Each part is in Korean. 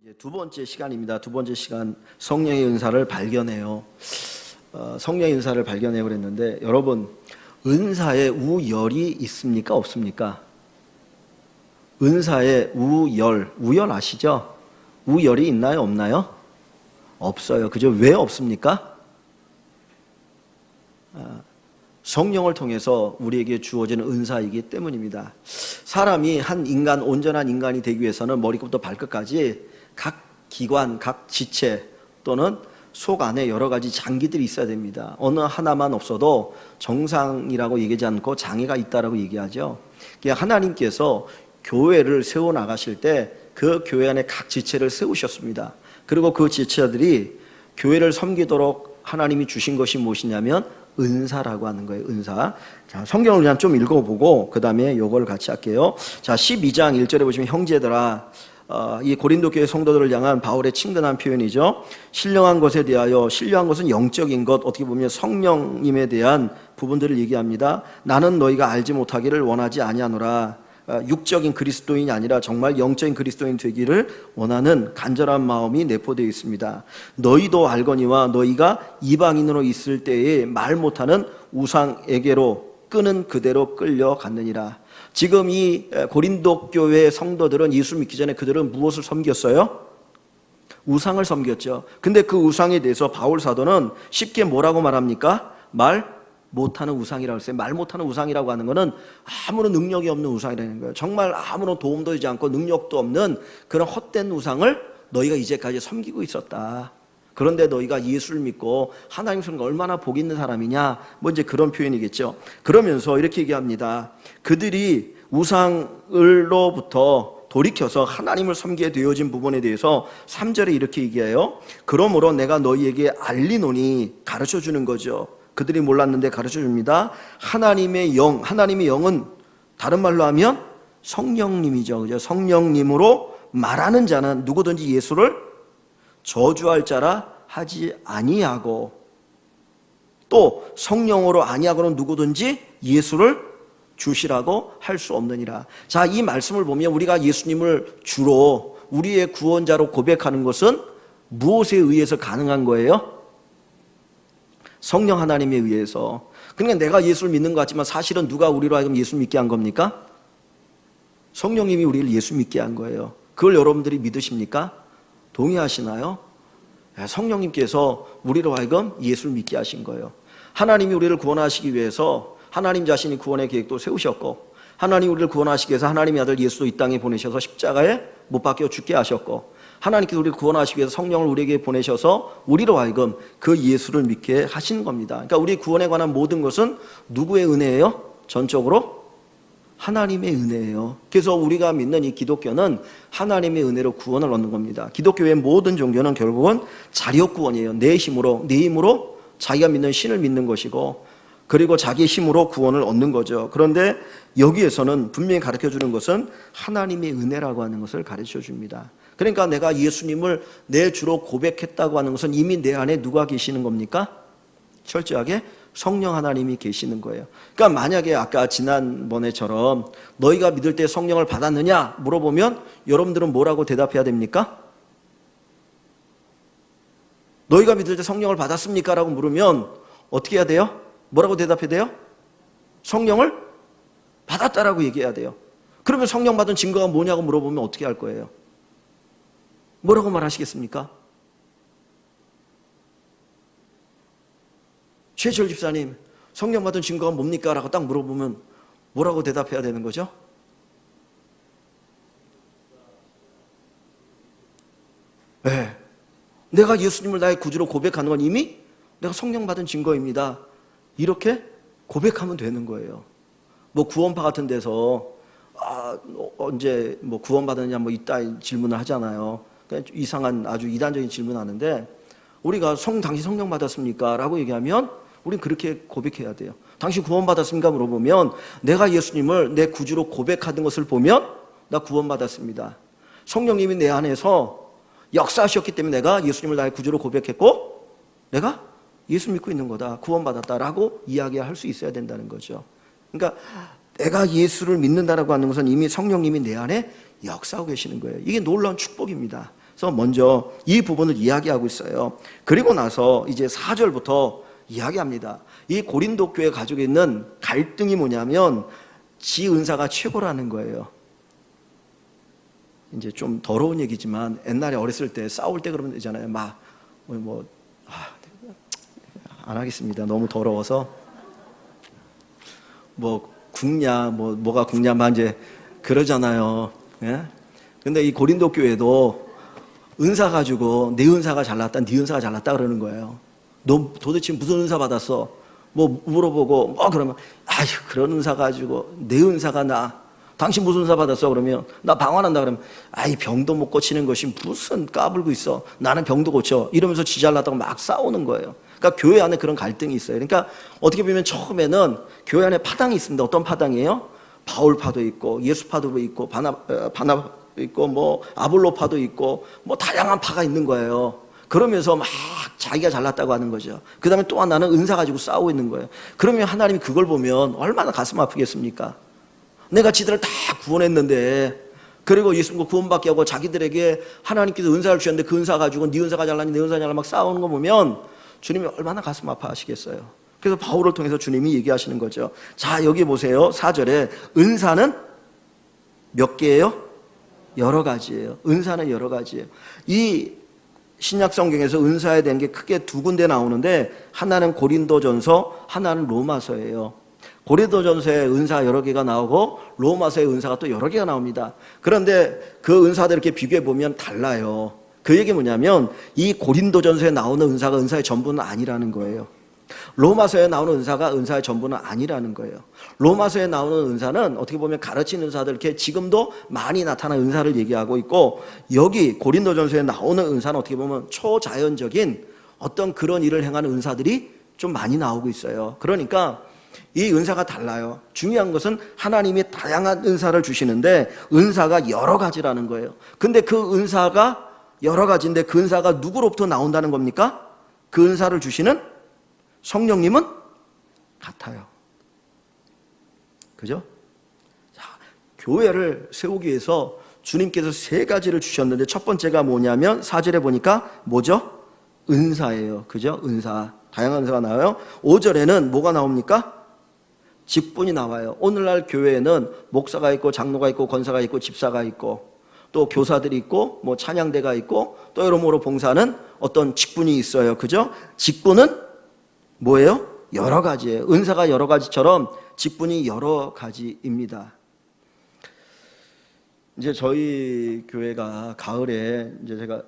이제 두 번째 시간입니다. 두 번째 시간 성령의 은사를 발견해요. 성령의 은사를 발견해요 그랬는데 여러분 은사에 우열이 있습니까? 없습니까? 은사에 우열 아시죠? 우열이 있나요? 없나요? 없어요. 그죠? 왜 없습니까? 성령을 통해서 우리에게 주어지는 은사이기 때문입니다. 사람이 한 인간, 온전한 인간이 되기 위해서는 머리부터 발끝까지 각 기관, 각 지체 또는 속 안에 여러 가지 장기들이 있어야 됩니다. 어느 하나만 없어도 정상이라고 얘기하지 않고 장애가 있다라고 얘기하죠. 하나님께서 교회를 세워 나가실 때 그 교회 안에 각 지체를 세우셨습니다. 그리고 그 지체들이 교회를 섬기도록 하나님이 주신 것이 무엇이냐면 은사라고 하는 거예요. 은사. 자, 성경을 그냥 좀 읽어보고 그 다음에 요걸 같이 할게요. 자, 12장 1절에 보시면 형제들아, 이 고린도 교회 성도들을 향한 바울의 친근한 표현이죠. 신령한 것에 대하여, 신령한 것은 영적인 것, 어떻게 보면 성령님에 대한 부분들을 얘기합니다. 나는 너희가 알지 못하기를 원하지 아니하노라. 육적인 그리스도인이 아니라 정말 영적인 그리스도인 되기를 원하는 간절한 마음이 내포되어 있습니다. 너희도 알거니와 너희가 이방인으로 있을 때에 말 못하는 우상에게로 끄는 그대로 끌려갔느니라. 지금 이 고린도 교회 성도들은 예수 믿기 전에 그들은 무엇을 섬겼어요? 우상을 섬겼죠. 근데 그 우상에 대해서 바울 사도는 쉽게 뭐라고 말합니까? 말 못하는 우상이라고 했어요. 말 못하는 우상이라고 하는 것은 아무런 능력이 없는 우상이라는 거예요. 정말 아무런 도움도 되지 않고 능력도 없는 그런 헛된 우상을 너희가 이제까지 섬기고 있었다. 그런데 너희가 예수를 믿고 하나님 섬기는 얼마나 복 있는 사람이냐, 뭐 이제 그런 표현이겠죠. 그러면서 이렇게 얘기합니다. 그들이 우상을로부터 돌이켜서 하나님을 섬기게 되어진 부분에 대해서 3절에 이렇게 얘기해요. 그러므로 내가 너희에게 알리노니, 가르쳐 주는 거죠. 그들이 몰랐는데 가르쳐 줍니다. 하나님의 영은 다른 말로 하면 성령님이죠. 그죠? 성령님으로 말하는 자는 누구든지 예수를 저주할 자라 하지 아니하고, 또 성령으로 아니하고는 누구든지 예수를 주시라고 할 수 없느니라. 자, 이 말씀을 보면 우리가 예수님을 주로 우리의 구원자로 고백하는 것은 무엇에 의해서 가능한 거예요? 성령 하나님에 의해서. 그러니까 내가 예수를 믿는 것 같지만 사실은 누가 우리로 하여금 예수 믿게 한 겁니까? 성령님이 우리를 예수 믿게 한 거예요. 그걸 여러분들이 믿으십니까? 동의하시나요? 성령님께서 우리로 하여금 예수를 믿게 하신 거예요. 하나님이 우리를 구원하시기 위해서 하나님 자신이 구원의 계획도 세우셨고, 하나님 우리를 구원하시기 위해서 하나님의 아들 예수도 이 땅에 보내셔서 십자가에 못 박혀 죽게 하셨고, 하나님께서 우리를 구원하시기 위해서 성령을 우리에게 보내셔서 우리로 하여금 그 예수를 믿게 하신 겁니다. 그러니까 우리 구원에 관한 모든 것은 누구의 은혜예요? 전적으로 하나님의 은혜예요. 그래서 우리가 믿는 이 기독교는 하나님의 은혜로 구원을 얻는 겁니다. 기독교의 모든 종교는 결국은 자력 구원이에요. 내 힘으로 자기가 믿는 신을 믿는 것이고, 그리고 자기의 힘으로 구원을 얻는 거죠. 그런데 여기에서는 분명히 가르쳐주는 것은 하나님의 은혜라고 하는 것을 가르쳐줍니다. 그러니까 내가 예수님을 내 주로 고백했다고 하는 것은 이미 내 안에 누가 계시는 겁니까? 철저하게 성령 하나님이 계시는 거예요. 그러니까 만약에 아까 지난번에처럼 너희가 믿을 때 성령을 받았느냐 물어보면 여러분들은 뭐라고 대답해야 됩니까? 너희가 믿을 때 성령을 받았습니까? 라고 물으면 어떻게 해야 돼요? 뭐라고 대답해야 돼요? 성령을 받았다라고 얘기해야 돼요. 그러면 성령 받은 증거가 뭐냐고 물어보면 어떻게 할 거예요? 뭐라고 말하시겠습니까? 최철 집사님, 성령 받은 증거가 뭡니까? 라고 딱 물어보면 뭐라고 대답해야 되는 거죠? 네. 내가 예수님을 나의 구주로 고백하는 건 이미 내가 성령 받은 증거입니다. 이렇게 고백하면 되는 거예요. 뭐 구원파 같은 데서 언제 뭐 구원받았느냐 뭐 이따 질문을 하잖아요. 이상한 아주 이단적인 질문하는데, 우리가 당신 성령 받았습니까? 라고 얘기하면 우린 그렇게 고백해야 돼요. 당신 구원 받았습니까? 물어보면 내가 예수님을 내 구주로 고백하는 것을 보면 나 구원 받았습니다. 성령님이 내 안에서 역사하셨기 때문에 내가 예수님을 나의 구주로 고백했고 내가 예수 믿고 있는 거다, 구원 받았다라고 이야기할 수 있어야 된다는 거죠. 그러니까 내가 예수를 믿는다라고 하는 것은 이미 성령님이 내 안에 역사하고 계시는 거예요. 이게 놀라운 축복입니다. 그래서 먼저 이 부분을 이야기하고 있어요. 그리고 나서 이제 4절부터 이야기합니다. 이 고린도 교회 가지고 있는 갈등이 뭐냐면 지 은사가 최고라는 거예요. 이제 좀 더러운 얘기지만 옛날에 어렸을 때 싸울 때 그러면 되잖아요. 안 하겠습니다. 너무 더러워서. 굽냐, 뭐가 굽냐만 이제 그러잖아요. 예? 근데 이 고린도 교회도 은사 가지고 내 은사가 잘났다, 네 은사가 잘났다 그러는 거예요. 너 도대체 무슨 은사 받았어? 뭐 물어보고 그러면 그런 은사 가지고 내 은사가 나. 당신 무슨 은사 받았어? 그러면 나 방언한다 그러면 병도 못 고치는 것이 무슨 까불고 있어. 나는 병도 고쳐. 이러면서 지 잘났다고 막 싸우는 거예요. 그러니까 교회 안에 그런 갈등이 있어요. 그러니까 어떻게 보면 처음에는 교회 안에 파당이 있습니다. 어떤 파당이에요? 바울파도 있고 예수파도 있고 바나바도 있고 아볼로파도 있고 다양한 파가 있는 거예요. 그러면서 막 자기가 잘났다고 하는 거죠. 그 다음에 또 하나는 은사 가지고 싸우고 있는 거예요. 그러면 하나님이 그걸 보면 얼마나 가슴 아프겠습니까? 내가 지들을 다 구원했는데, 그리고 예수님과 구원받게 하고 자기들에게 하나님께서 은사를 주셨는데 그 은사 가지고 네 은사가 잘나니 내 은사가 잘나 막 싸우는 거 보면 주님이 얼마나 가슴 아파하시겠어요. 그래서 바울을 통해서 주님이 얘기하시는 거죠. 자, 여기 보세요. 4절에 은사는 몇 개예요? 여러 가지예요. 은사는 여러 가지예요. 이 신약 성경에서 은사에 대한 게 크게 두 군데 나오는데, 하나는 고린도전서, 하나는 로마서예요. 고린도전서에 은사 여러 개가 나오고 로마서에 은사가 또 여러 개가 나옵니다. 그런데 그 은사들 이렇게 비교해 보면 달라요. 그 얘기 뭐냐면 이 고린도전서에 나오는 은사가 은사의 전부는 아니라는 거예요. 로마서에 나오는 은사가 은사의 전부는 아니라는 거예요. 로마서에 나오는 은사는 어떻게 보면 가르치는 은사들, 이렇게 지금도 많이 나타난 은사를 얘기하고 있고, 여기 고린도전서에 나오는 은사는 어떻게 보면 초자연적인 어떤 그런 일을 행하는 은사들이 좀 많이 나오고 있어요. 그러니까 이 은사가 달라요. 중요한 것은 하나님이 다양한 은사를 주시는데 은사가 여러 가지라는 거예요. 근데 그 은사가 여러 가지인데 그 은사가 누구로부터 나온다는 겁니까? 그 은사를 주시는 성령님은 같아요. 그죠? 자, 교회를 세우기 위해서 주님께서 세 가지를 주셨는데 첫 번째가 뭐냐면 4절에 보니까 뭐죠? 은사예요. 그죠? 은사. 다양한 은사가 나와요. 5절에는 뭐가 나옵니까? 직분이 나와요. 오늘날 교회에는 목사가 있고 장로가 있고 권사가 있고 집사가 있고 또 교사들이 있고 찬양대가 있고 또 여러모로 봉사하는 어떤 직분이 있어요. 그죠? 직분은 뭐예요? 여러 가지예요. 은사가 여러 가지처럼 직분이 여러 가지입니다. 이제 저희 교회가 가을에 이제 제가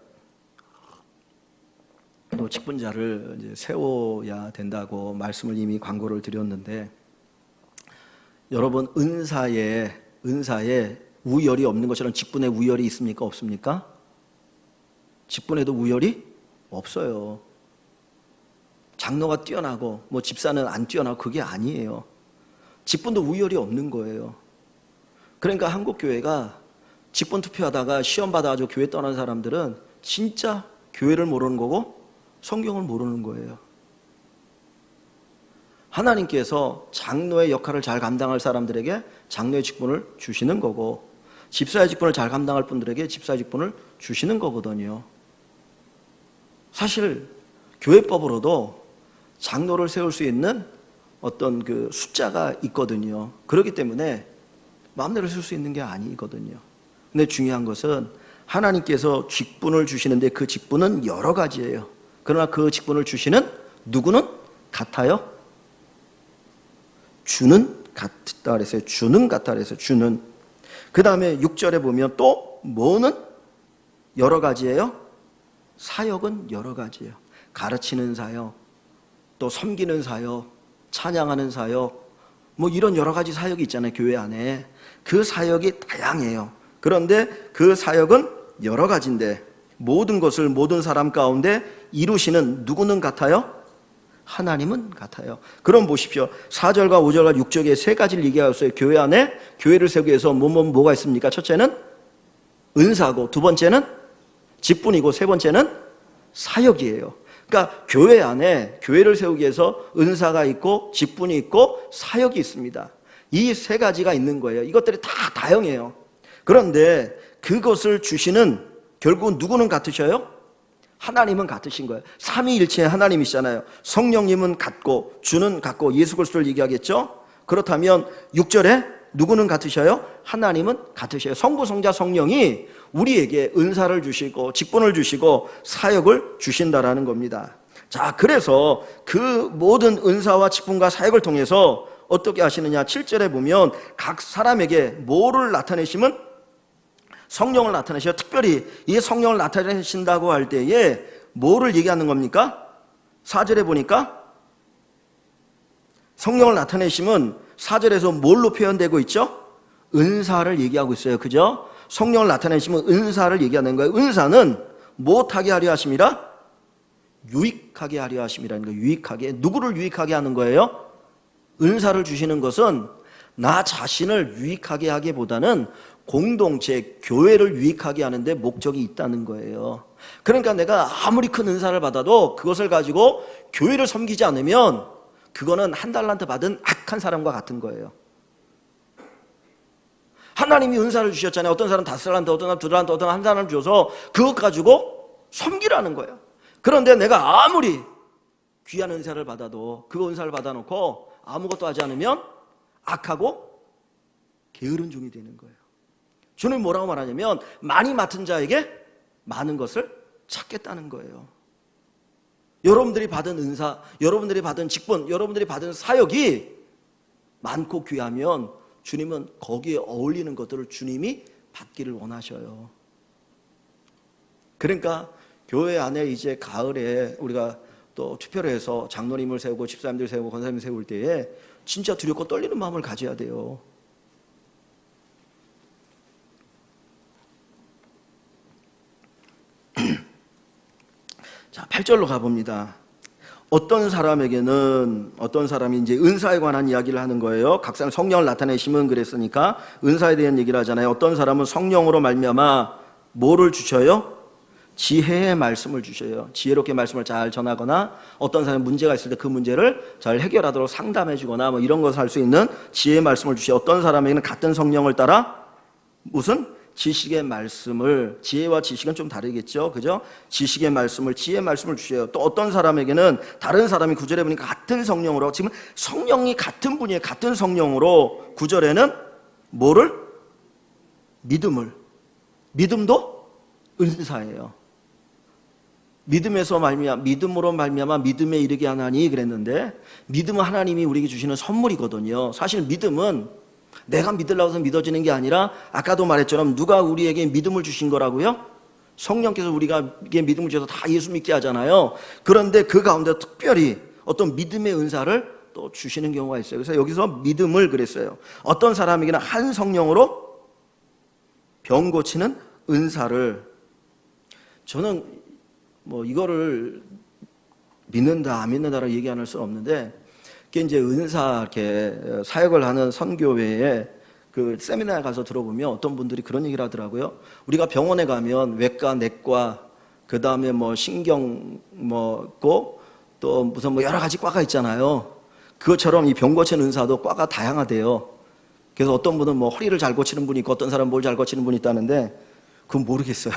또 직분자를 이제 세워야 된다고 말씀을 이미 광고를 드렸는데, 여러분 은사에 우열이 없는 것처럼 직분에 우열이 있습니까? 없습니까? 직분에도 우열이 없어요. 장로가 뛰어나고 집사는 안 뛰어나고 그게 아니에요. 직분도 우열이 없는 거예요. 그러니까 한국 교회가 직분 투표하다가 시험 받아가지고 교회 떠난 사람들은 진짜 교회를 모르는 거고 성경을 모르는 거예요. 하나님께서 장로의 역할을 잘 감당할 사람들에게 장로의 직분을 주시는 거고, 집사의 직분을 잘 감당할 분들에게 집사의 직분을 주시는 거거든요. 사실 교회법으로도 장로를 세울 수 있는 어떤 그 숫자가 있거든요. 그렇기 때문에 마음대로 세울 수 있는 게 아니거든요. 근데 중요한 것은 하나님께서 직분을 주시는데 그 직분은 여러 가지예요. 그러나 그 직분을 주시는 누구는 같아요? 주는 같다 그랬어요. 주는 같다 그랬어요. 주는. 그 다음에 6절에 보면 또 뭐는 여러 가지예요? 사역은 여러 가지예요. 가르치는 사역, 또 섬기는 사역, 찬양하는 사역, 이런 여러 가지 사역이 있잖아요. 교회 안에. 그 사역이 다양해요. 그런데 그 사역은 여러 가지인데 모든 것을 모든 사람 가운데 이루시는 누구는 같아요? 하나님은 같아요. 그럼 보십시오. 4절과 5절과 6절에 세 가지를 얘기하였어요. 교회 안에 교회를 세우기 위해서 뭐가 있습니까? 첫째는 은사고, 두 번째는 직분이고, 세 번째는 사역이에요. 그러니까 교회 안에 교회를 세우기 위해서 은사가 있고 직분이 있고 사역이 있습니다. 이 세 가지가 있는 거예요. 이것들이 다 다양해요. 그런데 그것을 주시는 결국 누구는 같으셔요? 하나님은 같으신 거예요. 삼위일체의 하나님이시잖아요. 성령님은 같고 주는 같고 예수 그리스도를 얘기하겠죠. 그렇다면 6절에 누구는 같으셔요? 하나님은 같으셔요. 성부, 성자, 성령이 우리에게 은사를 주시고 직분을 주시고 사역을 주신다라는 겁니다. 자, 그래서 그 모든 은사와 직분과 사역을 통해서 어떻게 하시느냐? 7절에 보면 각 사람에게 뭐를 나타내시면 성령을 나타내셔요. 특별히 이 성령을 나타내신다고 할 때에 뭐를 얘기하는 겁니까? 4절에 보니까 성령을 나타내시면 4절에서 뭘로 표현되고 있죠? 은사를 얘기하고 있어요. 그죠? 성령을 나타내시면 은사를 얘기하는 거예요. 은사는 무엇하게 하려 하심이라? 유익하게 하려 하심이라는 거예요. 유익하게. 누구를 유익하게 하는 거예요? 은사를 주시는 것은 나 자신을 유익하게 하기보다는 공동체, 교회를 유익하게 하는데 목적이 있다는 거예요. 그러니까 내가 아무리 큰 은사를 받아도 그것을 가지고 교회를 섬기지 않으면 그거는 한 달란트 받은 악한 사람과 같은 거예요. 하나님이 은사를 주셨잖아요. 어떤 사람 5달란트, 어떤 사람 2달란트, 어떤 사람 1달란트 줘서 그것 가지고 섬기라는 거예요. 그런데 내가 아무리 귀한 은사를 받아도 그 은사를 받아놓고 아무것도 하지 않으면 악하고 게으른 종이 되는 거예요. 주님 뭐라고 말하냐면 많이 맡은 자에게 많은 것을 찾겠다는 거예요. 여러분들이 받은 은사, 여러분들이 받은 직분, 여러분들이 받은 사역이 많고 귀하면 주님은 거기에 어울리는 것들을 주님이 받기를 원하셔요. 그러니까 교회 안에 이제 가을에 우리가 또 투표를 해서 장로님을 세우고 집사님들 세우고 권사님을 세울 때에 진짜 두렵고 떨리는 마음을 가져야 돼요. 자, 8절로 가봅니다. 어떤 사람이 이제 은사에 관한 이야기를 하는 거예요. 각 사람 성령을 나타내시면 그랬으니까 은사에 대한 얘기를 하잖아요. 어떤 사람은 성령으로 말미암아 뭐를 주셔요? 지혜의 말씀을 주셔요. 지혜롭게 말씀을 잘 전하거나 어떤 사람이 문제가 있을 때 그 문제를 잘 해결하도록 상담해 주거나 뭐 이런 것을 할 수 있는 지혜의 말씀을 주셔요. 어떤 사람에게는 같은 성령을 따라 무슨 지식의 말씀을, 지혜와 지식은 좀 다르겠죠, 그죠? 지식의 말씀을, 지혜의 말씀을 주셔요. 또 어떤 사람에게는 다른 사람이 9절에 보니까 같은 성령으로, 지금 성령이 같은 분이에요. 같은 성령으로 9절에는 뭐를? 믿음을. 믿음도 은사예요. 믿음으로 말미암아 믿음에 이르게 하나니 그랬는데, 믿음은 하나님이 우리에게 주시는 선물이거든요. 사실 믿음은 내가 믿으려고 해서 믿어지는 게 아니라 아까도 말했처럼 누가 우리에게 믿음을 주신 거라고요? 성령께서 우리에게 믿음을 주셔서 다 예수 믿게 하잖아요. 그런데 그 가운데 특별히 어떤 믿음의 은사를 또 주시는 경우가 있어요. 그래서 여기서 믿음을 그랬어요. 어떤 사람에게는 한 성령으로 병 고치는 은사를. 저는 뭐 이거를 믿는다 안 믿는다라고 얘기 안 할 수는 없는데, 그게 이제 은사 이렇게 사역을 하는 선교회에 그 세미나에 가서 들어보면 어떤 분들이 그런 얘기를 하더라고요. 우리가 병원에 가면 외과, 내과, 그 다음에 뭐 신경 뭐고 또 무슨 뭐 여러 가지 과가 있잖아요. 그것처럼 이 병 고치는 은사도 과가 다양하대요. 그래서 어떤 분은 뭐 허리를 잘 고치는 분이 있고 어떤 사람은 뭘 잘 고치는 분이 있다는데 그건 모르겠어요.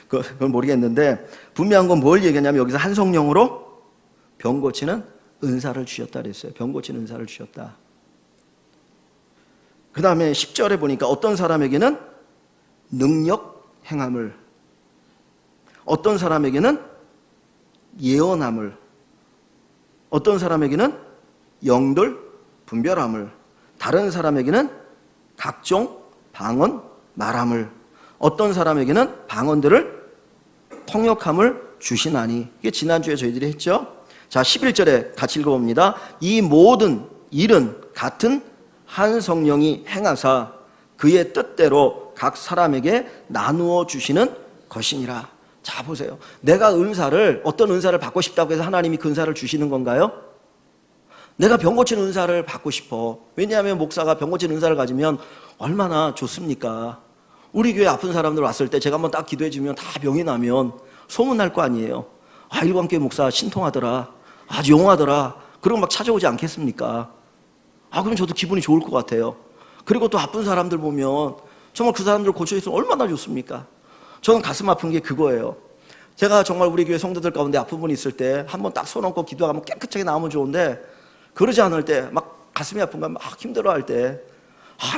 그건 모르겠는데 분명한 건 뭘 얘기하냐면 여기서 한 성령으로 병 고치는 은사를 주셨다 그랬어요. 병 고치는 은사를 주셨다. 그 다음에 10절에 보니까 어떤 사람에게는 능력 행함을, 어떤 사람에게는 예언함을, 어떤 사람에게는 영들 분별함을, 다른 사람에게는 각종 방언 말함을, 어떤 사람에게는 방언들을 통역함을 주시나니. 이게 지난주에 저희들이 했죠. 자, 11절에 같이 읽어봅니다. 이 모든 일은 같은 한 성령이 행하사 그의 뜻대로 각 사람에게 나누어 주시는 것이니라. 자, 보세요. 내가 어떤 은사를 받고 싶다고 해서 하나님이 그 은사를 주시는 건가요? 내가 병 고치는 은사를 받고 싶어. 왜냐하면 목사가 병 고치는 은사를 가지면 얼마나 좋습니까? 우리 교회 아픈 사람들 왔을 때 제가 한번 딱 기도해 주면 다 병이 나면 소문날 거 아니에요. 아, 일광교회 목사 신통하더라, 아주 용하더라, 그러고 막 찾아오지 않겠습니까? 아, 그럼 저도 기분이 좋을 것 같아요. 그리고 또 아픈 사람들 보면 정말 그 사람들 고쳐있으면 얼마나 좋습니까? 저는 가슴 아픈 게 그거예요. 제가 정말 우리 교회 성도들 가운데 아픈 분이 있을 때 한번 딱 손 얹고 기도하면 깨끗하게 나오면 좋은데, 그러지 않을 때 막 가슴이 아픈가 막 힘들어할 때,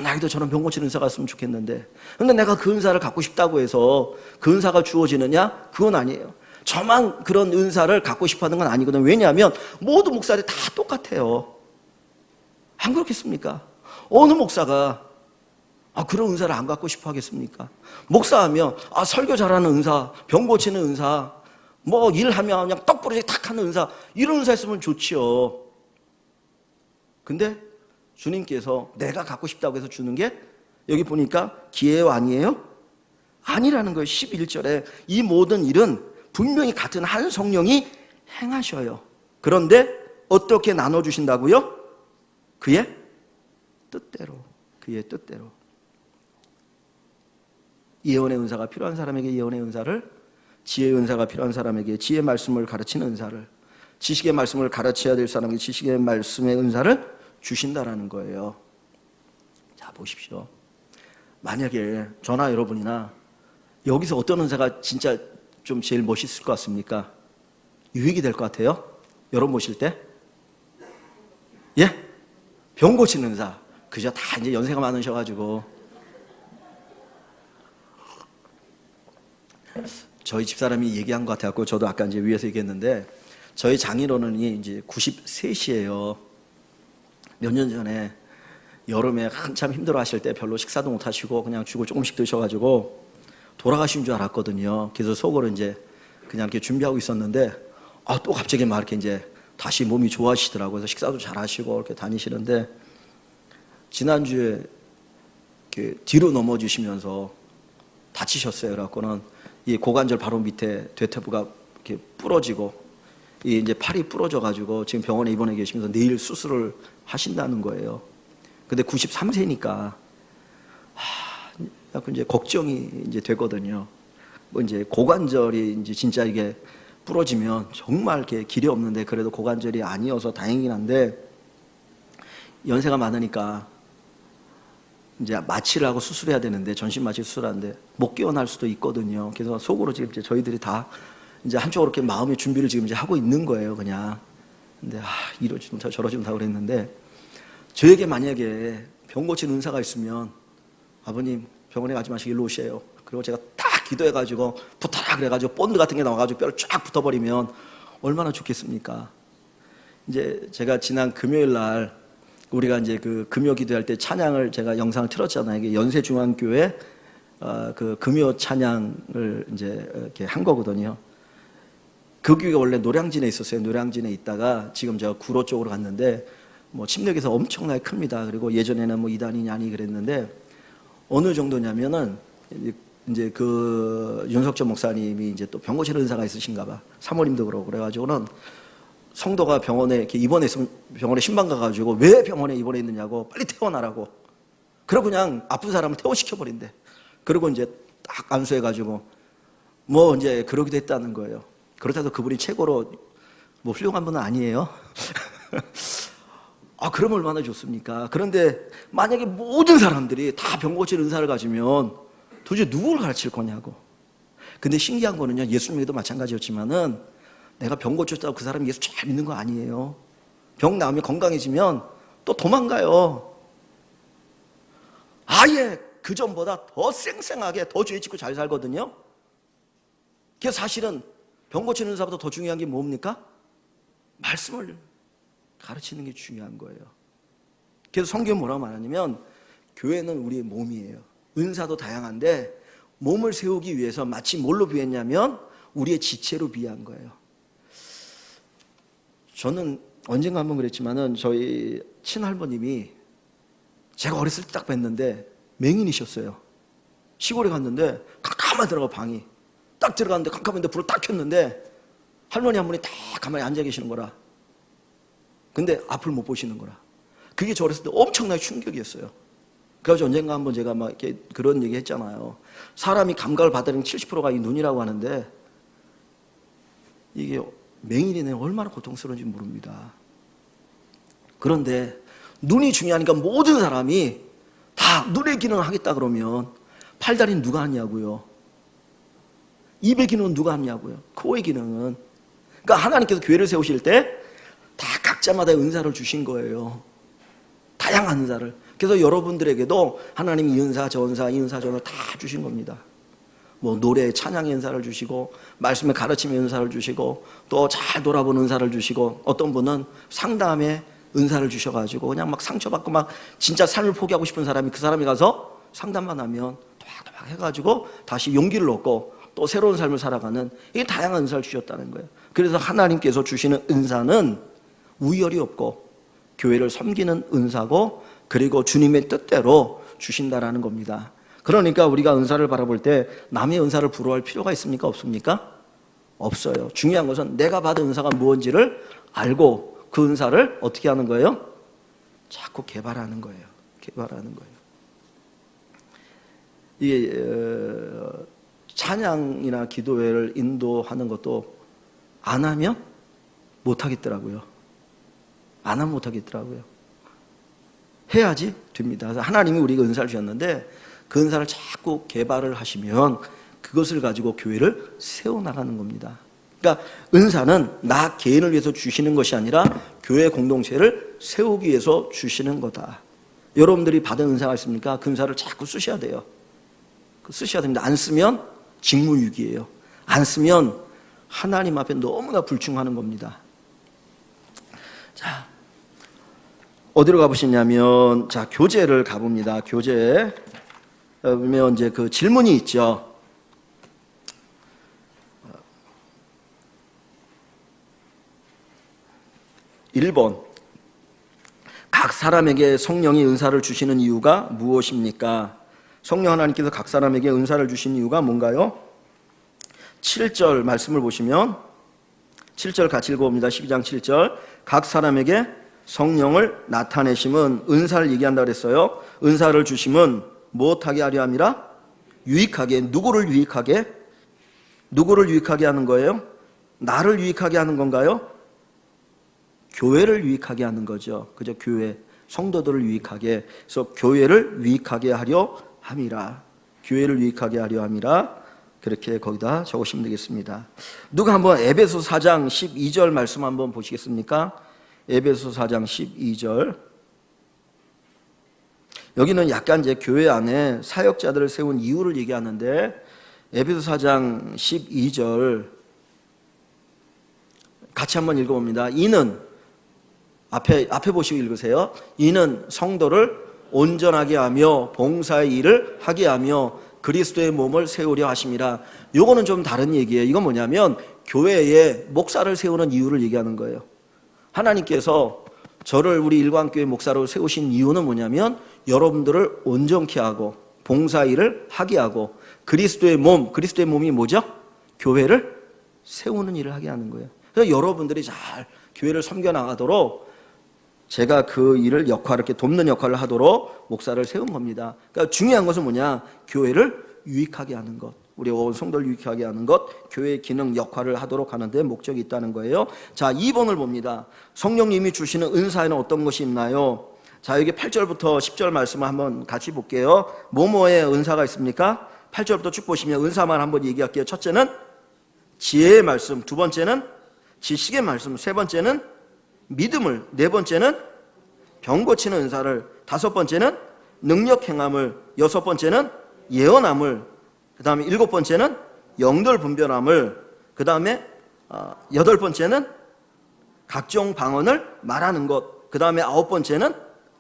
나에도 저런 병 고치는 은사가 있으면 좋겠는데, 근데 내가 그 은사를 갖고 싶다고 해서 그 은사가 주어지느냐? 그건 아니에요. 저만 그런 은사를 갖고 싶어 하는 건 아니거든요. 왜냐하면 모든 목사들이 다 똑같아요. 안 그렇겠습니까? 어느 목사가 그런 은사를 안 갖고 싶어 하겠습니까? 목사하면 설교 잘하는 은사, 병 고치는 은사, 뭐 일하면 그냥 떡부러지게 탁 하는 은사, 이런 은사 있으면 좋지요. 근데 주님께서 내가 갖고 싶다고 해서 주는 게 여기 보니까 기회요 아니에요? 아니라는 거예요. 11절에 이 모든 일은 분명히 같은 한 성령이 행하셔요. 그런데 어떻게 나눠주신다고요? 그의 뜻대로. 그의 뜻대로. 예언의 은사가 필요한 사람에게 예언의 은사를, 지혜의 은사가 필요한 사람에게 지혜의 말씀을 가르치는 은사를, 지식의 말씀을 가르쳐야 될 사람에게 지식의 말씀의 은사를 주신다라는 거예요. 자, 보십시오. 만약에 저나 여러분이나 여기서 어떤 은사가 진짜 좀 제일 멋있을 것 같습니까? 유익이 될 것 같아요? 여러분 보실 때? 예? 병 고치는 은사. 그저 다 이제 연세가 많으셔가지고. 저희 집사람이 얘기한 것 같아갖고 저도 아까 이제 위에서 얘기했는데, 저희 장인어른이 이제 93이에요. 몇 년 전에 여름에 한참 힘들어 하실 때 별로 식사도 못 하시고 그냥 죽을 조금씩 드셔가지고 돌아가신 줄 알았거든요. 그래서 속으로 이제 그냥 이렇게 준비하고 있었는데, 또 갑자기 막 이렇게 이제 다시 몸이 좋아지시더라고요. 그래서 식사도 잘 하시고 이렇게 다니시는데, 지난주에 이렇게 뒤로 넘어지시면서 다치셨어요. 그래갖고는 이 고관절 바로 밑에 대퇴부가 이렇게 부러지고, 이 이제 팔이 부러져가지고 지금 병원에 입원해 계시면서 내일 수술을 하신다는 거예요. 근데 93세니까 약간 이제 걱정이 이제 되거든요. 뭐 이제 고관절이 이제 진짜 이게 부러지면 정말 이렇게 길이 없는데, 그래도 고관절이 아니어서 다행이긴 한데, 연세가 많으니까 이제 마취를 하고 수술해야 되는데, 전신 마취 수술하는데 못 깨어날 수도 있거든요. 그래서 속으로 지금 이제 저희들이 다 이제 한쪽으로 이렇게 마음의 준비를 지금 이제 하고 있는 거예요, 그냥. 근데 이러지 못하고 저러지 못하고 그랬는데, 저에게 만약에 병 고치는 은사가 있으면, 아버님 병원에 가지 마시고 일로 오세요. 그리고 제가 딱 기도해가지고 붙어라 그래가지고 본드 같은 게 나와가지고 뼈를 쫙 붙어버리면 얼마나 좋겠습니까? 이제 제가 지난 금요일 날 우리가 이제 그 금요 기도할 때 찬양을 제가 영상을 틀었잖아요. 이게 연세중앙교회 그 금요 찬양을 이제 이렇게 한 거거든요. 그 교회가 원래 노량진에 있었어요. 노량진에 있다가 지금 제가 구로 쪽으로 갔는데, 뭐 침례교에서 엄청나게 큽니다. 그리고 예전에는 뭐 이단이니 아니 그랬는데, 어느 정도냐면은 이제 그 윤석철 목사님이 이제 또 병 고치는 은사가 있으신가 봐. 사모님도 그러고 그래가지고는 성도가 병원에 이렇게 입원했으면 병원에 신방 가가지고 왜 병원에 입원해 있느냐고 빨리 퇴원하라고. 그러고 그냥 아픈 사람을 퇴원시켜 버린대. 그리고 이제 딱 안수해가지고 뭐 이제 그러기도 했다는 거예요. 그렇다고 그분이 최고로 뭐 훌륭한 분은 아니에요. 그럼 얼마나 좋습니까? 그런데 만약에 모든 사람들이 다 병 고치는 은사를 가지면 도대체 누구를 가르칠 거냐고. 근데 신기한 거는요, 예수님에도 마찬가지였지만은 내가 병 고쳤다고 그 사람이 예수 잘 믿는 거 아니에요. 병 나오면 건강해지면 또 도망가요. 아예 그 전보다 더 쌩쌩하게 더 죄 짓고 잘 살거든요. 그래서 사실은 병 고치는 은사보다 더 중요한 게 뭡니까? 말씀을 가르치는 게 중요한 거예요. 그래서 성경은 뭐라고 말하냐면, 교회는 우리의 몸이에요. 은사도 다양한데 몸을 세우기 위해서 마치 뭘로 비했냐면 우리의 지체로 비한 거예요. 저는 언젠가 한번 그랬지만은 저희 친할머님이 제가 어렸을 때 딱 뵀는데 맹인이셨어요. 시골에 갔는데 캄캄하더라고. 방이 딱 들어갔는데 캄캄한데 불을 딱 켰는데 할머니 한 분이 딱 가만히 앉아 계시는 거라. 근데 앞을 못 보시는 거라. 그게 저 어렸을 때 엄청나게 충격이었어요. 그래서 언젠가 한번 제가 막 이렇게 그런 얘기 했잖아요. 사람이 감각을 받아들이는 70%가 이 눈이라고 하는데, 이게 맹인이네 얼마나 고통스러운지 모릅니다. 그런데 눈이 중요하니까 모든 사람이 다 눈의 기능을 하겠다 그러면 팔다리는 누가 하냐고요? 입의 기능은 누가 하냐고요? 코의 기능은. 그러니까 하나님께서 교회를 세우실 때 다 각자마다 은사를 주신 거예요. 다양한 은사를. 그래서 여러분들에게도 하나님이 이 은사 저 은사 이 은사 저 은사 다 주신 겁니다. 뭐 노래 찬양의 은사를 주시고 말씀의 가르침의 은사를 주시고 또 잘 돌아보는 은사를 주시고 어떤 분은 상담의 은사를 주셔가지고 그냥 막 상처받고 막 진짜 삶을 포기하고 싶은 사람이 그 사람이 가서 상담만 하면 도박도박 해가지고 다시 용기를 얻고 또 새로운 삶을 살아가는 이게 다양한 은사를 주셨다는 거예요. 그래서 하나님께서 주시는 은사는 우열이 없고 교회를 섬기는 은사고 그리고 주님의 뜻대로 주신다라는 겁니다. 그러니까 우리가 은사를 바라볼 때 남의 은사를 부러워할 필요가 있습니까? 없습니까? 없어요. 중요한 것은 내가 받은 은사가 무엇인지를 알고 그 은사를 어떻게 하는 거예요? 자꾸 개발하는 거예요. 개발하는 거예요. 이게 찬양이나 기도회를 인도하는 것도 안 하면 못 하겠더라고요. 안 하면 못 하겠더라고요. 해야지 됩니다. 그래서 하나님이 우리에게 은사를 주셨는데 그 은사를 자꾸 개발을 하시면 그것을 가지고 교회를 세워나가는 겁니다. 그러니까 은사는 나 개인을 위해서 주시는 것이 아니라 교회 공동체를 세우기 위해서 주시는 거다. 여러분들이 받은 은사가 있습니까? 그 은사를 자꾸 쓰셔야 돼요. 쓰셔야 됩니다. 안 쓰면 직무유기예요. 안 쓰면 하나님 앞에 너무나 불충하는 겁니다. 자, 어디로 가보시냐면, 자, 교재를 가봅니다. 교재. 보면 이제 그 질문이 있죠. 1번. 각 사람에게 성령이 은사를 주시는 이유가 무엇입니까? 성령 하나님께서 각 사람에게 은사를 주신 이유가 뭔가요? 7절 말씀을 보시면 7절 같이 읽어봅니다. 12장 7절. 각 사람에게 성령을 나타내심은 은사를 얘기한다 그랬어요. 은사를 주심은 무엇하게 하려 함이라? 유익하게. 누구를 유익하게? 누구를 유익하게 하는 거예요? 나를 유익하게 하는 건가요? 교회를 유익하게 하는 거죠. 그죠? 교회, 성도들을 유익하게. 그래서 교회를 유익하게 하려 함이라. 교회를 유익하게 하려 함이라. 그렇게 거기다 적으시면 되겠습니다. 누가 한번 에베소 4장 12절 말씀 한번 보시겠습니까? 에베소 4장 12절. 여기는 약간 이제 교회 안에 사역자들을 세운 이유를 얘기하는데 에베소 4장 12절 같이 한번 읽어봅니다. 이는 앞에 보시고 읽으세요. 이는 성도를 온전하게 하며 봉사의 일을 하게 하며 그리스도의 몸을 세우려 하심이라. 요거는 좀 다른 얘기예요. 이건 뭐냐면 교회에 목사를 세우는 이유를 얘기하는 거예요. 하나님께서 저를 우리 일광교회 목사로 세우신 이유는 뭐냐면 여러분들을 온전케 하고 봉사 일을 하게 하고 그리스도의 몸이 뭐죠? 교회를 세우는 일을 하게 하는 거예요. 그래서 여러분들이 잘 교회를 섬겨나가도록 제가 그 일을 이렇게 돕는 역할을 하도록 목사를 세운 겁니다. 그러니까 중요한 것은 뭐냐? 교회를 유익하게 하는 것. 우리 온 성도를 유익하게 하는 것, 교회의 기능, 역할을 하도록 하는데 목적이 있다는 거예요. 자, 2번을 봅니다. 성령님이 주시는 은사에는 어떤 것이 있나요? 자, 여기 8절부터 10절 말씀을 한번 같이 볼게요. 뭐뭐의 은사가 있습니까? 8절부터 쭉 보시면 은사만 한번 얘기할게요. 첫째는 지혜의 말씀, 두 번째는 지식의 말씀, 세 번째는 믿음을, 네 번째는 병 고치는 은사를, 다섯 번째는 능력 행함을, 여섯 번째는 예언함을, 그 다음에 일곱 번째는 영들 분별함을, 그 다음에 여덟 번째는 각종 방언을 말하는 것, 그 다음에 아홉 번째는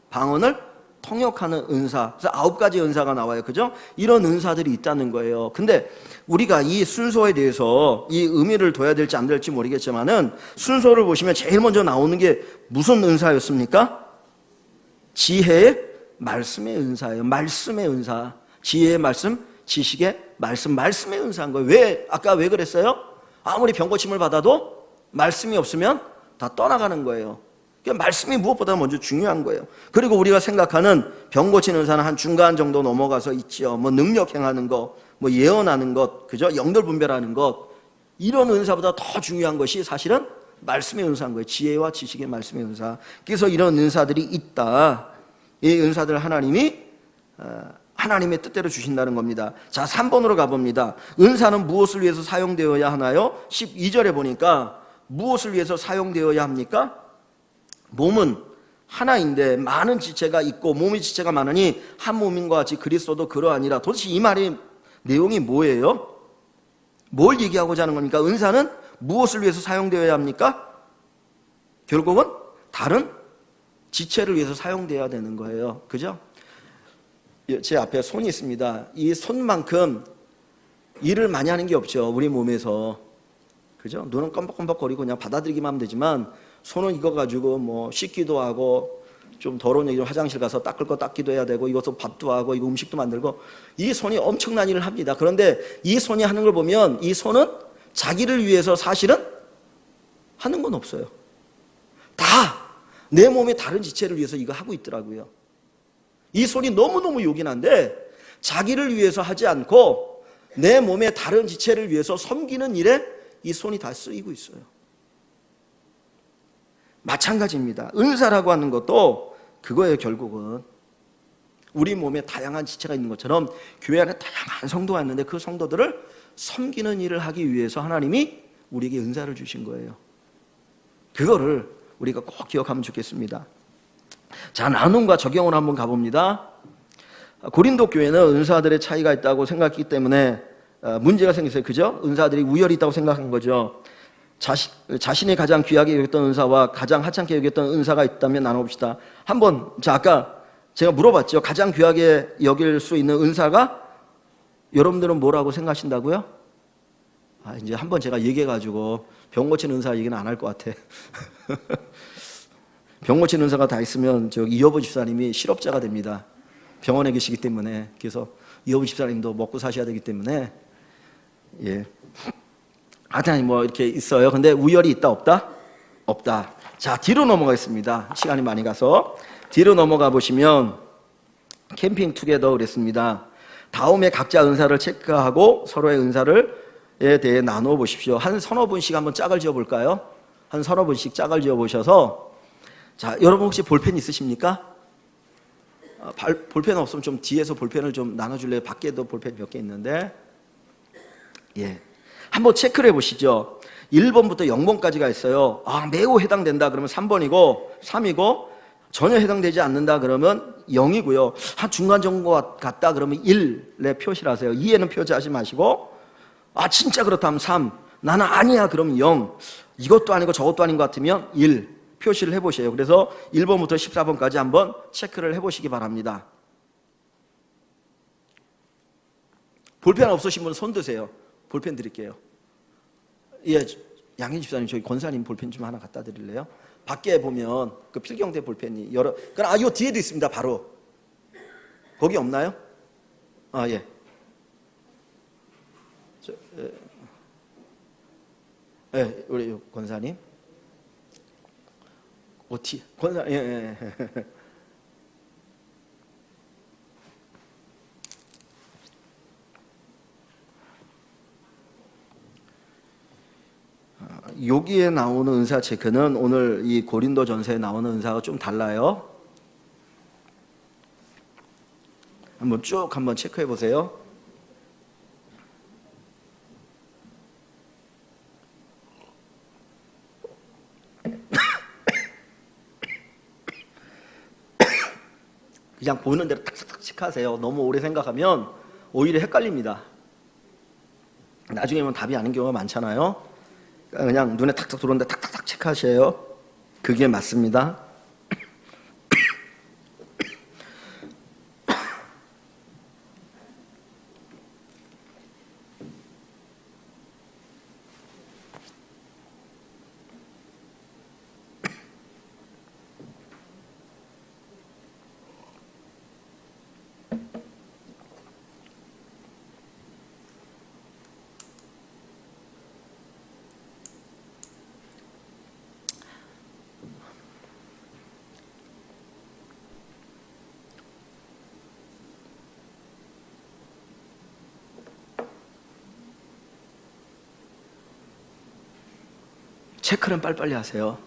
방언을 통역하는 은사. 그래서 9가지 은사가 나와요. 그죠? 이런 은사들이 있다는 거예요. 근데 우리가 이 순서에 대해서 이 의미를 둬야 될지 안 될지 모르겠지만은 순서를 보시면 제일 먼저 나오는 게 무슨 은사였습니까? 지혜의 말씀의 은사예요. 말씀의 은사. 지혜의 말씀, 지식의 말씀, 말씀의 은사인 거예요. 아까 왜 그랬어요? 아무리 병 고침을 받아도 말씀이 없으면 다 떠나가는 거예요. 그러니까 말씀이 무엇보다 먼저 중요한 거예요. 그리고 우리가 생각하는 병 고치는 은사는 한 중간 정도 넘어가서 있죠. 뭐 능력 행하는 것, 뭐 예언하는 것, 그죠? 영들 분별하는 것. 이런 은사보다 더 중요한 것이 사실은 말씀의 은사인 거예요. 지혜와 지식의 말씀의 은사. 그래서 이런 은사들이 있다. 이 은사들 하나님이 하나님의 뜻대로 주신다는 겁니다. 자, 3번으로 가봅니다. 은사는 무엇을 위해서 사용되어야 하나요? 12절에 보니까 무엇을 위해서 사용되어야 합니까? 몸은 하나인데 많은 지체가 있고 몸의 지체가 많으니 한 몸인 것 같이 그리스도도 그러하니라. 도대체 이 말의 내용이 뭐예요? 뭘 얘기하고자 하는 겁니까? 은사는 무엇을 위해서 사용되어야 합니까? 결국은 다른 지체를 위해서 사용되어야 되는 거예요. 그죠? 제 앞에 손이 있습니다. 이 손만큼 일을 많이 하는 게 없죠. 우리 몸에서. 그죠? 눈은 껌벅껌벅거리고 그냥 받아들이기만 하면 되지만 손은 이거 가지고 뭐 씻기도 하고 좀 더러운 얘기로 화장실 가서 닦을 거 닦기도 해야 되고 이것도 밥도 하고 이거 음식도 만들고 이 손이 엄청난 일을 합니다. 그런데 이 손이 하는 걸 보면 이 손은 자기를 위해서 사실은 하는 건 없어요. 다 내 몸의 다른 지체를 위해서 이거 하고 있더라고요. 이 손이 너무너무 요긴한데 자기를 위해서 하지 않고 내 몸의 다른 지체를 위해서 섬기는 일에 이 손이 다 쓰이고 있어요. 마찬가지입니다. 은사라고 하는 것도 그거예요. 결국은 우리 몸에 다양한 지체가 있는 것처럼 교회 안에 다양한 성도가 있는데 그 성도들을 섬기는 일을 하기 위해서 하나님이 우리에게 은사를 주신 거예요. 그거를 우리가 꼭 기억하면 좋겠습니다. 자, 나눔과 적용을 한번 가봅니다. 고린도 교회는 은사들의 차이가 있다고 생각했기 때문에 문제가 생겼어요. 그죠? 은사들이 우열이 있다고 생각한 거죠. 자신이 가장 귀하게 여겼던 은사와 가장 하찮게 여겼던 은사가 있다면 나눠봅시다. 한번, 자, 아까 제가 물어봤죠. 가장 귀하게 여길 수 있는 은사가 여러분들은 뭐라고 생각하신다고요? 이제 한번 제가 얘기해가지고 병 고치는 은사 얘기는 안 할 것 같아. 병 고치는 은사가 다 있으면 저기 이어부 집사님이 실업자가 됩니다. 병원에 계시기 때문에. 그래서 이어부 집사님도 먹고 사셔야 되기 때문에. 예. 하여튼 뭐 이렇게 있어요. 근데 우열이 있다 없다? 없다. 자, 뒤로 넘어가겠습니다. 시간이 많이 가서 뒤로 넘어가 보시면 캠핑 투게더 그랬습니다. 다음에 각자 은사를 체크하고 서로의 은사를에 대해 나누어 보십시오. 한 서너 분씩 한번 짝을 지어 볼까요? 한 서너 분씩 짝을 지어 보셔서 자, 여러분 혹시 볼펜 있으십니까? 볼펜 없으면 좀 뒤에서 볼펜을 좀 나눠줄래요? 밖에도 볼펜 몇 개 있는데. 예. 한번 체크를 해보시죠. 1번부터 0번까지가 있어요. 매우 해당된다 그러면 3번이고 3이고 전혀 해당되지 않는다 그러면 0이고요. 한 중간 정도 같다 그러면 1에 표시를 하세요. 2에는 표시하지 마시고 진짜 그렇다면 3, 나는 아니야 그러면 0, 이것도 아니고 저것도 아닌 것 같으면 1 표시를 해보세요. 그래서 1번부터 14번까지 한번 체크를 해보시기 바랍니다. 볼펜 없으신 분은 손 드세요. 볼펜 드릴게요. 예, 양현 집사님 저희 권사님 볼펜 좀 하나 갖다 드릴래요? 밖에 보면 그 필경대 볼펜이 여러. 요 뒤에도 있습니다. 바로 거기 없나요? 예. 예, 우리 권사님. OT 권사. 예. 여기에 나오는 은사 체크는 오늘 이 고린도 전서에 나오는 은사가 좀 달라요. 한번 쭉 한번 체크해 보세요. 그냥 보이는 대로 탁탁탁 체크하세요. 너무 오래 생각하면 오히려 헷갈립니다. 나중에 보면 답이 아닌 경우가 많잖아요. 그냥 눈에 탁탁 들어오는데 탁탁탁 체크하셔요. 그게 맞습니다. 체크는 빨리빨리 하세요.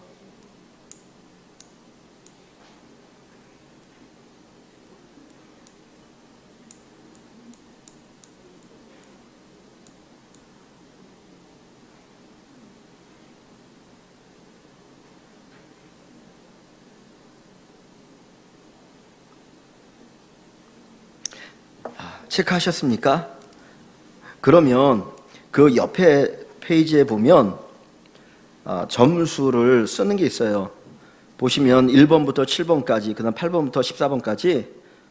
체크하셨습니까? 그러면 그 옆에 페이지에 보면 점수를 쓰는 게 있어요. 보시면 1번부터 7번까지, 그 다음 8번부터 14번까지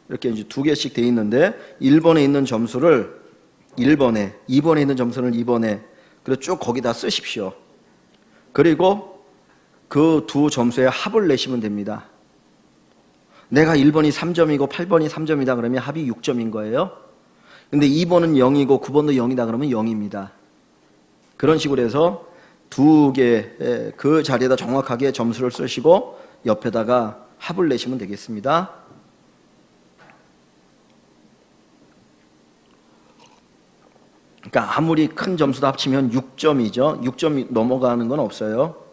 이렇게 이제 두 개씩 돼 있는데 1번에 있는 점수를 1번에, 2번에 있는 점수를 2번에, 그리고 쭉 거기다 쓰십시오. 그리고 그 두 점수의 합을 내시면 됩니다. 내가 1번이 3점이고 8번이 3점이다 그러면 합이 6점인 거예요. 근데 2번은 0이고 9번도 0이다 그러면 0입니다. 그런 식으로 해서 두 개, 그 자리에다 정확하게 점수를 쓰시고 옆에다가 합을 내시면 되겠습니다. 그러니까 아무리 큰 점수도 합치면 6점이죠. 6점이 넘어가는 건 없어요.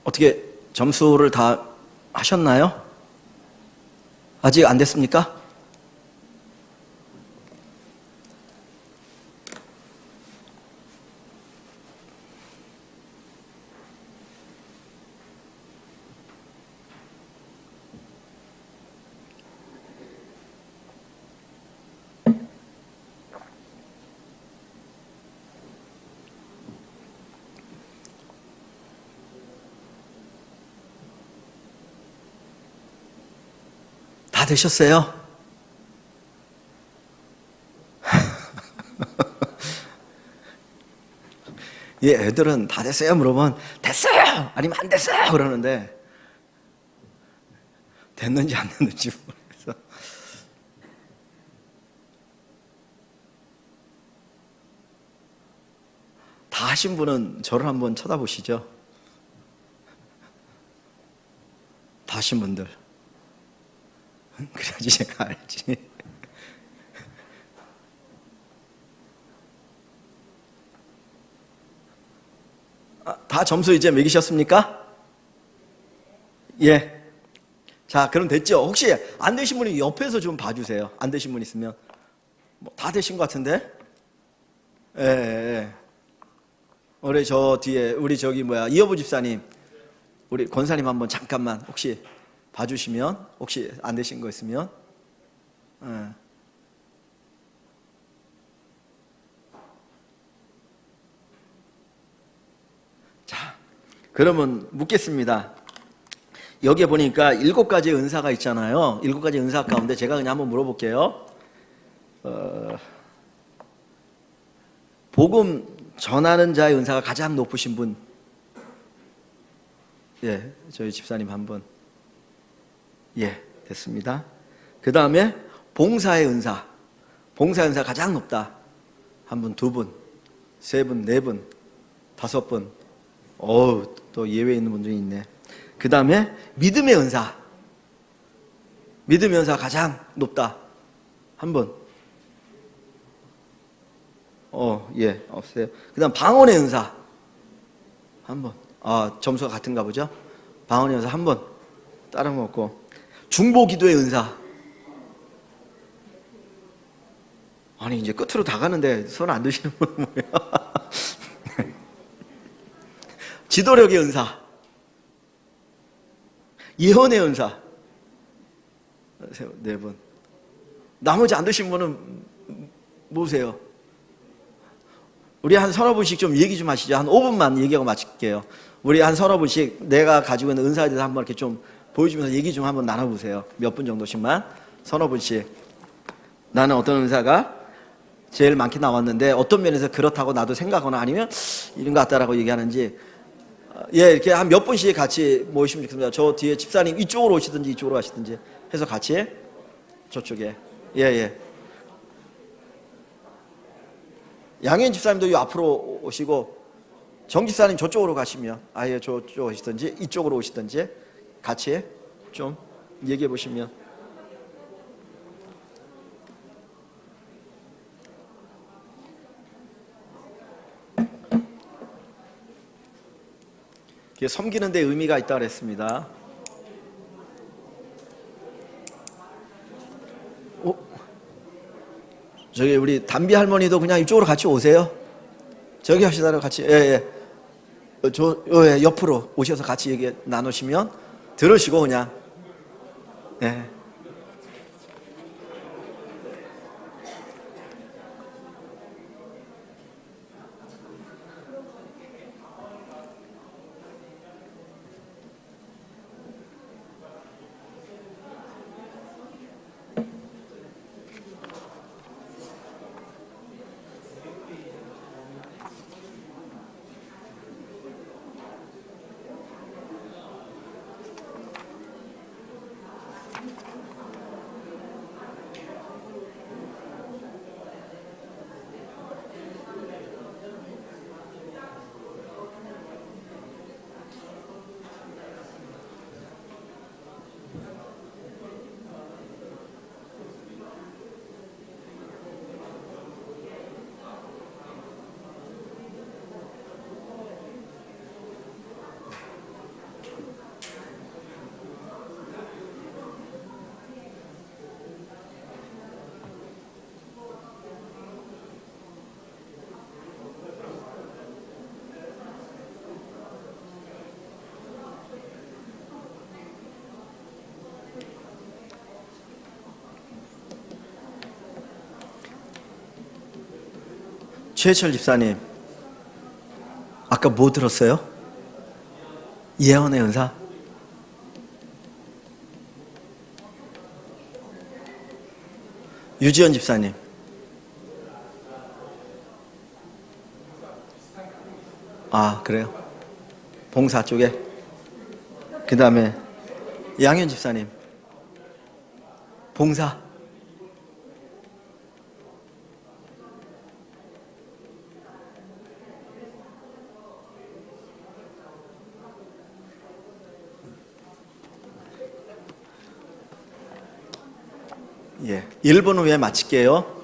어떻게 점수를 다 하셨나요? 아직 안 됐습니까? 다 되셨어요? 예, 애들은 다 됐어요? 물어보면 됐어요! 아니면 안 됐어요! 그러는데 됐는지 안 됐는지 모르겠어. 다 하신 분은 저를 한번 쳐다보시죠. 다 하신 분들. 그래야지 제가 알지. 다 점수 이제 매기셨습니까? 예. 자, 그럼 됐죠? 혹시 안 되신 분이 옆에서 좀 봐주세요. 안 되신 분 있으면. 뭐 다 되신 것 같은데? 예, 예. 우리 저 뒤에, 우리 저기 이여부 집사님, 우리 권사님 한번 잠깐만 혹시 봐주시면, 혹시 안 되신 거 있으면. 예. 자, 그러면 묻겠습니다. 여기에 보니까 7가지의 은사가 있잖아요. 7가지 은사 가운데 제가 그냥 한번 물어볼게요. 복음 전하는 자의 은사가 가장 높으신 분. 예, 저희 집사님 한 분. 예, 됐습니다. 그 다음에 봉사의 은사. 봉사의 은사가 가장 높다. 한 분, 두 분, 세 분, 네 분, 다섯 분. 또 예외 있는 분들이 있네. 그 다음에 믿음의 은사. 믿음의 은사가 가장 높다. 한 분. 예, 없어요. 그 다음 방언의 은사. 한 분. 점수가 같은가 보죠? 방언의 은사 한 분. 다른 거 없고. 중보 기도의 은사. 아니, 이제 끝으로 다 가는데 손 안 드시는 분은 뭐예요? 지도력의 은사. 예언의 은사. 네 분. 나머지 안 드신 분은 뭐세요? 우리 한 서너 분씩 좀 얘기 좀 하시죠. 한 5분만 얘기하고 마칠게요. 우리 한 서너 분씩 내가 가지고 있는 은사에 대해서 한번 이렇게 좀 보여주면서 얘기 좀 한번 나눠보세요. 몇 분 정도씩만. 서너 분씩. 나는 어떤 은사가 제일 많게 나왔는데 어떤 면에서 그렇다고 나도 생각하거나 아니면 이런 것 같다라고 얘기하는지. 예, 이렇게 한 몇 분씩 같이 모이시면 좋겠습니다. 저 뒤에 집사님 이쪽으로 오시든지 이쪽으로 가시든지 해서 같이 저쪽에. 예, 예. 양현 집사님도 이 앞으로 오시고 정 집사님 저쪽으로 가시면 아예 저쪽 오시든지 이쪽으로 오시든지 같이 좀 얘기해 보시면. 섬기는 데 의미가 있다고 그랬습니다. 저기 우리 담비 할머니도 그냥 이쪽으로 같이 오세요. 저기 하시다가 같이 예, 옆으로 오셔서 같이 얘기 나누시면 들으시고 그냥 예. 최철 집사님, 아까 뭐 들었어요? 예언의 은사? 유지연 집사님, 아 그래요? 봉사 쪽에. 그 다음에 양현 집사님, 봉사. 예, 1분 후에 마칠게요.